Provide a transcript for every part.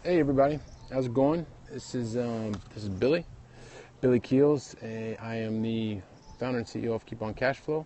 Hey everybody, how's it going? This is Billy Keels. I am the founder and CEO of Keep on Cashflow.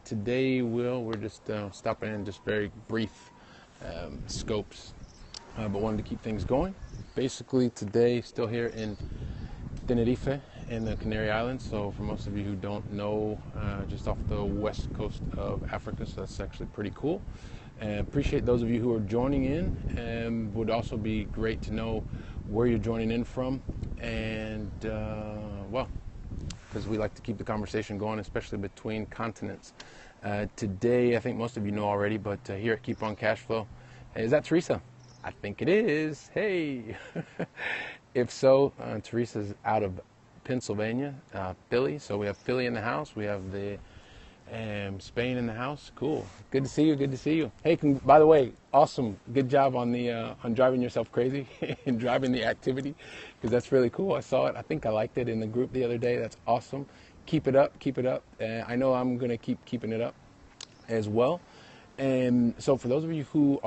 Today, we're just stopping in just very brief scopes, but wanted to keep things going. Basically, today, still here in Tenerife in the Canary Islands. So, for most of you who don't know, just off the west coast of Africa, so that's actually pretty cool. And appreciate those of you who are joining in, and would also be great to know where you're joining in from, and because we like to keep the conversation going, especially between continents. Today, I think most of you know already, but here at Keep on Cashflow, is that Teresa? I think it is. Hey, if so, Teresa's out of Pennsylvania, Philly. So we have Philly in the house. We have the Spain in the house. Cool. Good to see you. Good to see you. Hey, by the way, awesome. Good job on the on driving yourself crazy and driving the activity, because that's really cool. I saw it. I think I liked it in the group the other day. That's awesome. Keep it up. Keep it up. I know I'm gonna keep keeping it up as well. And so for those of you who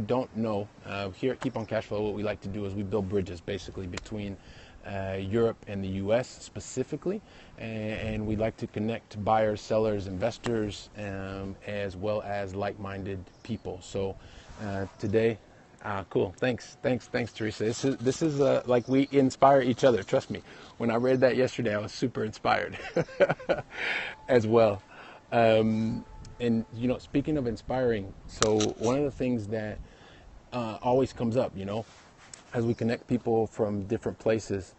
don't know, here at Keep on Cashflow, what we like to do is we build bridges basically between Europe and the US specifically, and we like to connect buyers, sellers, investors, as well as like-minded people. So today, cool. Thanks, Teresa. This is like we inspire each other. Trust me. When I read that yesterday, I was super inspired as well. And speaking of inspiring, so one of the things that always comes up, as we connect people from different places,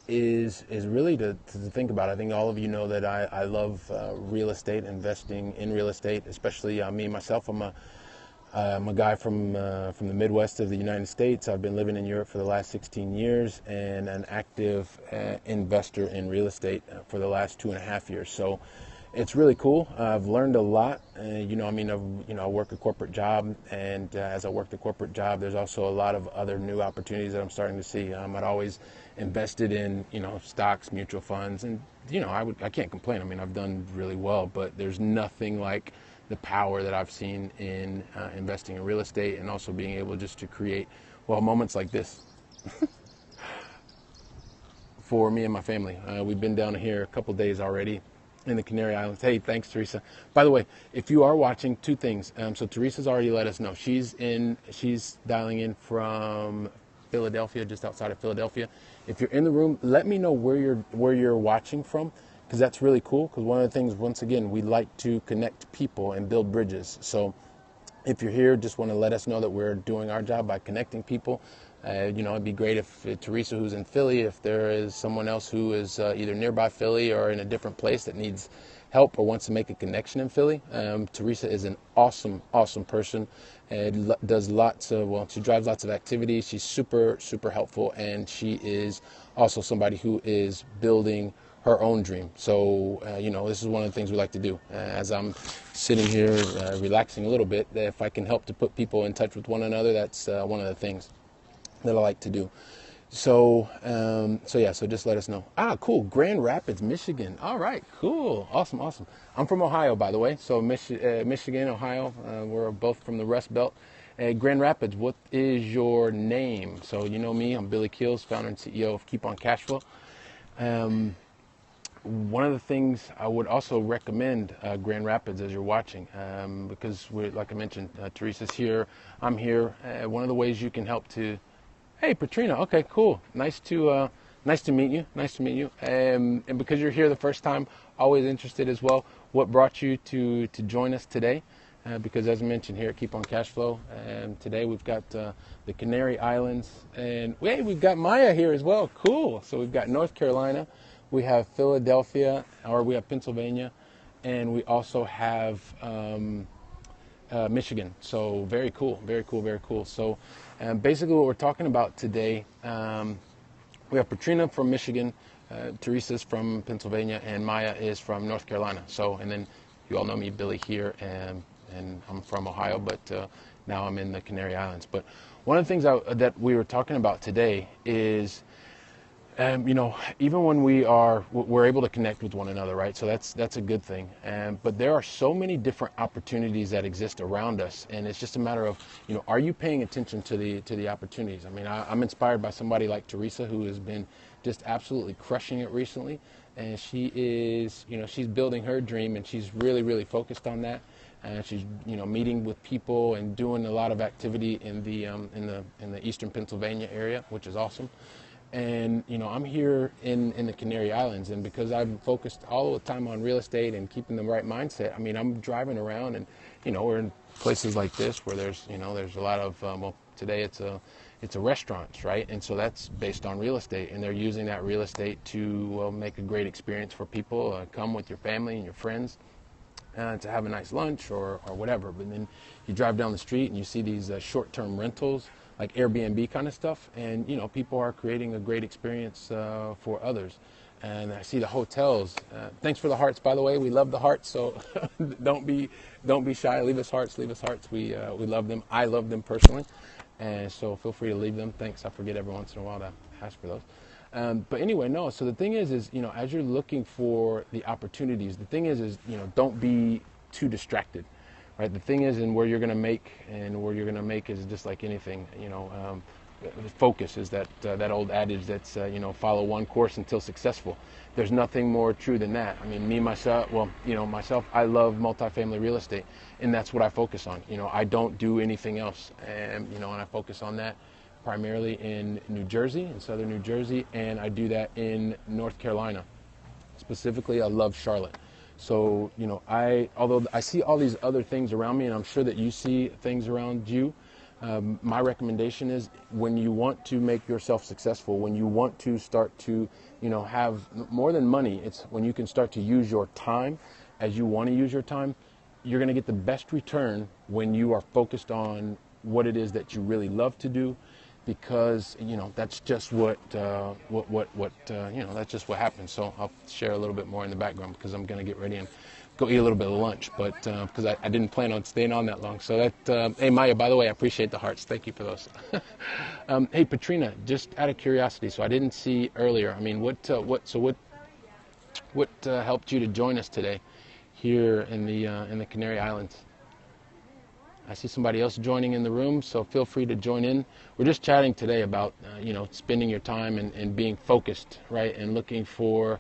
is really to think about. I think all of you know that I love real estate, investing in real estate, especially me myself. I'm a guy from the Midwest of the United States. I've been living in Europe for the last 16 years and an active investor in real estate for the last 2.5 years. So it's really cool. I've learned a lot. I work a corporate job, and as I work the corporate job, there's also a lot of other new opportunities that I'm starting to see. I'd always invested in, stocks, mutual funds, and I can't complain. I mean, I've done really well, but there's nothing like the power that I've seen in investing in real estate, and also being able just to create, moments like this for me and my family. We've been down here a couple days already in the Canary Islands. Hey, thanks, Teresa. By the way, if you are watching, two things. So Teresa's already let us know. She's dialing in from Philadelphia, just outside of Philadelphia. If you're in the room, let me know where you're watching from, because that's really cool. Because one of the things, once again, we like to connect people and build bridges. So if you're here, just want to let us know that we're doing our job by connecting people. It'd be great if Teresa, who's in Philly, if there is someone else who is either nearby Philly or in a different place that needs help or wants to make a connection in Philly. Teresa is an awesome person and does she drives lots of activities. She's super, super helpful, and she is also somebody who is building her own dream. So, this is one of the things we like to do. As I'm sitting here relaxing a little bit, if I can help to put people in touch with one another, that's one of the things that I like to do. So just let us know. Cool. Grand Rapids, Michigan. All right, cool. Awesome. I'm from Ohio, by the way. So Michigan, Ohio, we're both from the Rust Belt. Grand Rapids, what is your name? So you know me, I'm Billy Keels, founder and CEO of Keep on Cashflow. One of the things I would also recommend Grand Rapids as you're watching, because like I mentioned, Teresa's here, I'm here. One of the ways you can help to, hey, Patrina. Okay, cool. Nice to meet you. Nice to meet you. And because you're here the first time, always interested as well. What brought you to join us today? Because as I mentioned here at Keep on Cashflow, today we've got the Canary Islands, and we've got Maya here as well. Cool. So we've got North Carolina, we have Philadelphia, or we have Pennsylvania, and we also have Michigan. So very cool. So basically what we're talking about today, we have Patrina from Michigan, Teresa's from Pennsylvania, and Maya is from North Carolina. So, and then you all know me, Billy, here, and I'm from Ohio, but now I'm in the Canary Islands. But one of the things that we were talking about today is Even when we're able to connect with one another, right? So that's a good thing. But there are so many different opportunities that exist around us, and it's just a matter of, are you paying attention to the opportunities? I mean, I'm inspired by somebody like Teresa, who has been just absolutely crushing it recently, and she is, she's building her dream, and she's really, really focused on that. And she's, meeting with people and doing a lot of activity in the eastern Pennsylvania area, which is awesome. And I'm here in the Canary Islands, and because I've focused all the time on real estate and keeping the right mindset, I mean, I'm driving around, and we're in places like this where there's a lot of today it's a restaurants, right? And so that's based on real estate, and they're using that real estate to make a great experience for people. Come with your family and your friends to have a nice lunch or whatever. But then you drive down the street and you see these short-term rentals, like Airbnb kind of stuff, and people are creating a great experience for others. And I see the hotels. Thanks for the hearts, by the way. We love the hearts, so don't be shy. Leave us hearts. We love them. I love them personally, and so feel free to leave them. Thanks. I forget every once in a while to ask for those. But anyway, no. So the thing is as you're looking for the opportunities, the thing is don't be too distracted. Right. The thing is, and where you're going to make is just like anything. Focus is that old adage that's follow one course until successful. There's nothing more true than that. I mean, myself, I love multifamily real estate, and that's what I focus on. I don't do anything else, and and I focus on that primarily in New Jersey, in southern New Jersey, and I do that in North Carolina. Specifically, I love Charlotte. So, although I see all these other things around me, and I'm sure that you see things around you, my recommendation is when you want to make yourself successful, when you want to start to, have more than money, it's when you can start to use your time as you want to use your time. You're going to get the best return when you are focused on what it is that you really love to do, because that's just that's just what happens. So I'll share a little bit more in the background because I'm going to get ready and go eat a little bit of lunch, but because I didn't plan on staying on that long. So that hey Maya, by the way, I appreciate the hearts. Thank you for those. Hey Patrina, just out of curiosity, so I didn't see earlier. I mean, what helped you to join us today here in the Canary Islands? I see somebody else joining in the room, so feel free to join in. We're just chatting today about, spending your time and being focused, right? And looking for,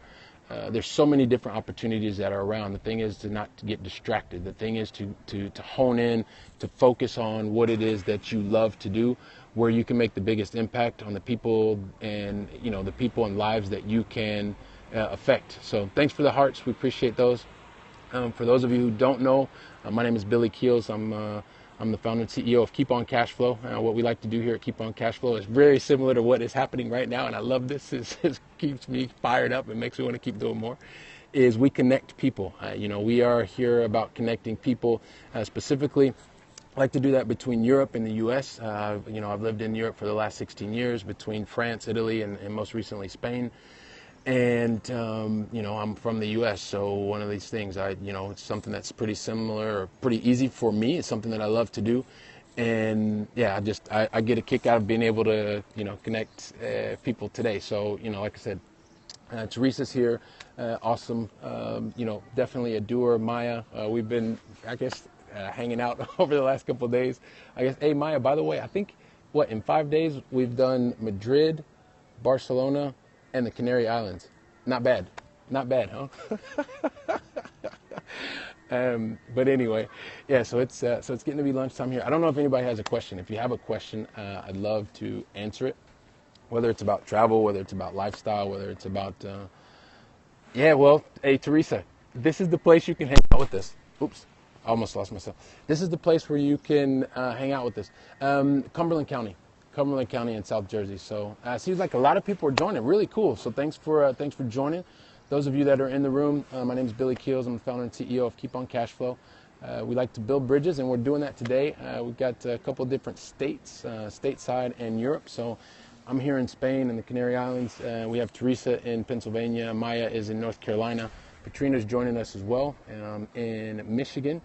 there's so many different opportunities that are around. The thing is to not to get distracted. The thing is to hone in, to focus on what it is that you love to do, where you can make the biggest impact on the people and, the people and lives that you can affect. So thanks for the hearts. We appreciate those. For those of you who don't know, my name is Billy Keels. I'm the founder and CEO of Keep On Cash Flow. What we like to do here at Keep On Cash Flow is very similar to what is happening right now, and I love this. It keeps me fired up and makes me want to keep doing more. Is we connect people. We are here about connecting people. Specifically, I like to do that between Europe and the U.S. I've lived in Europe for the last 16 years, between France, Italy, and most recently Spain. And, I'm from the U.S., so one of these things, it's something that's pretty similar or pretty easy for me. It's something that I love to do. And, yeah, I get a kick out of being able to, connect people today. So, like I said, Teresa's here. Awesome. Definitely a doer. Maya, we've been, I guess, hanging out over the last couple of days. I guess, hey, Maya, by the way, I think, in 5 days we've done Madrid, Barcelona, and the Canary Islands. Not bad, huh? But anyway, yeah. So it's getting to be lunchtime here. I don't know if anybody has a question. If you have a question, I'd love to answer it. Whether it's about travel, whether it's about lifestyle, whether it's about hey Teresa, this is the place you can hang out with us. Oops, I almost lost myself. This is the place where you can hang out with us. Cumberland County in South Jersey. So it seems like a lot of people are joining. Really cool. So thanks for joining. Those of you that are in the room, my name is Billy Keels. I'm the founder and CEO of Keep On Cash Flow. We like to build bridges, and we're doing that today. We've got a couple of different states, stateside and Europe. So I'm here in Spain and the Canary Islands. We have Teresa in Pennsylvania. Maya is in North Carolina. Patrina's joining us as well in Michigan.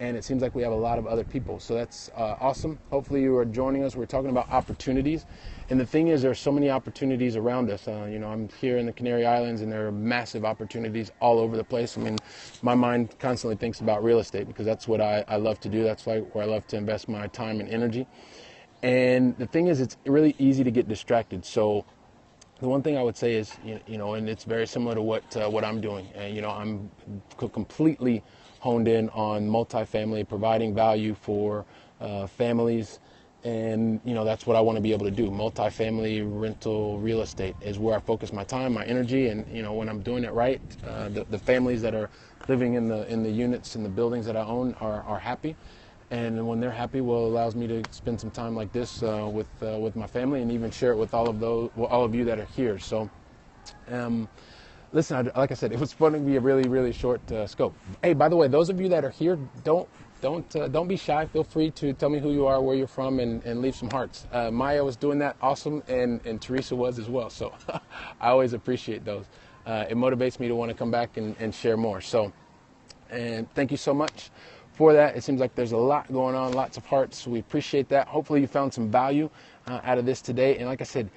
and it seems like we have a lot of other people. So that's awesome. Hopefully you are joining us. We're talking about opportunities. And the thing is, there are so many opportunities around us. I'm here in the Canary Islands, and there are massive opportunities all over the place. I mean, my mind constantly thinks about real estate because that's what I love to do. That's where I love to invest my time and energy. And the thing is, it's really easy to get distracted. So the one thing I would say is, and it's very similar to what I'm doing. And, I'm completely honed in on multifamily, providing value for families. And, that's what I want to be able to do. Multifamily rental real estate is where I focus my time, my energy. And, when I'm doing it right, the families that are living in the units and the buildings that I own are happy. And when they're happy, well, it allows me to spend some time like this with my family, and even share it with all of you that are here. So, listen, like I said, it was fun to be a really, really short scope. Hey, by the way, those of you that are here, don't be shy. Feel free to tell me who you are, where you're from, and leave some hearts. Maya was doing that awesome, and Teresa was as well. So I always appreciate those. It motivates me to want to come back and share more. So, and thank you so much for that. It seems like there's a lot going on, lots of hearts. We appreciate that. Hopefully you found some value out of this today. And like I said,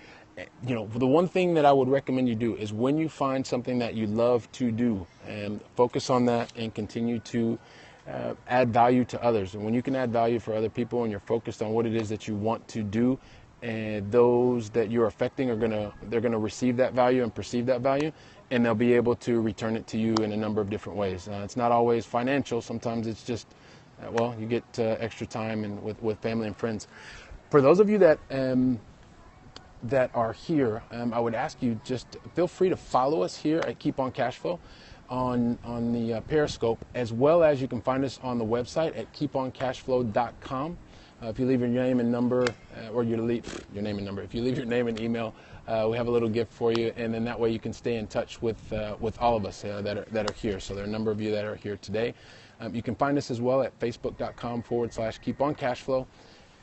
the one thing that I would recommend you do is when you find something that you love to do, and focus on that and continue to add value to others. And when you can add value for other people and you're focused on what it is that you want to do, and those that you're affecting they're gonna receive that value and perceive that value, and they'll be able to return it to you in a number of different ways. It's not always financial. Sometimes it's just, you get extra time and with family and friends. For those of you that are here, I would ask you, just feel free to follow us here at Keep on Cashflow on the Periscope, as well as you can find us on the website at keeponcashflow.com. If you leave your name and number, if you leave your name and email, we have a little gift for you, and then that way you can stay in touch with all of us that are here. So there are a number of you that are here today. You can find us as well at facebook.com/keeponcashflow.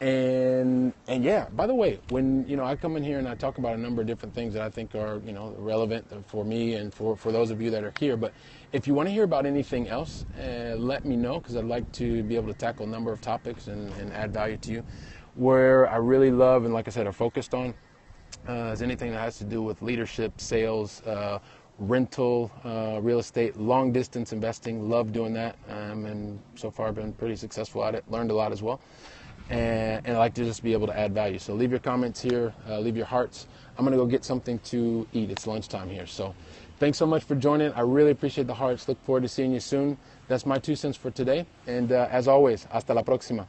And yeah, by the way, when I come in here and I talk about a number of different things that I think are relevant for me and for those of you that are here, but if you want to hear about anything else, let me know, because I'd like to be able to tackle a number of topics and add value to you. Where I really love, and like I said, are focused on, is anything that has to do with leadership, sales, rental, real estate, long distance investing. Love doing that, and so far I've been pretty successful at it. Learned a lot as well. And I like to just be able to add value. So leave your comments here, leave your hearts. I'm going to go get something to eat. It's lunchtime here. So thanks so much for joining. I really appreciate the hearts. Look forward to seeing you soon. That's my 2 cents for today. And as always, hasta la próxima.